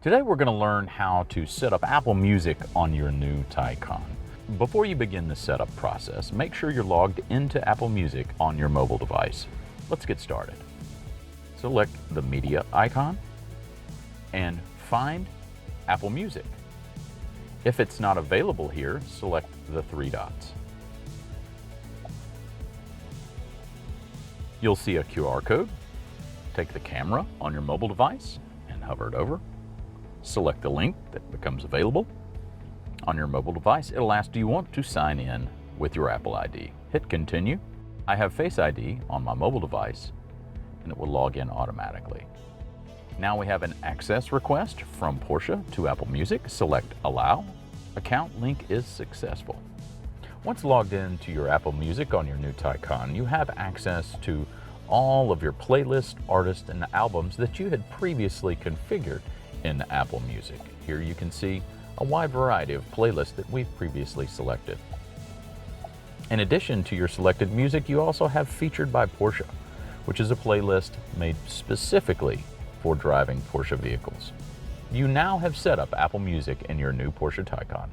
Today we're going to learn how to set up Apple Music on your new Taycan. Before you begin the setup process, make sure you're logged into Apple Music on your mobile device. Let's get started. Select the media icon and find Apple Music. If it's not available here, select the three dots. You'll see a QR code. Take the camera on your mobile device and hover it over. Select the link that becomes available. On your mobile device, it'll ask, do you want to sign in with your Apple ID? Hit continue. I have Face ID on my mobile device and it will log in automatically. Now we have an access request from Porsche to Apple Music. Select allow. Account link is successful. Once logged into your Apple Music on your new Taycan, you have access to all of your playlists, artists, and albums that you had previously configured in Apple Music. Here you can see a wide variety of playlists that we've previously selected. In addition to your selected music, you also have Featured by Porsche, which is a playlist made specifically for driving Porsche vehicles. You now have set up Apple Music in your new Porsche Taycan.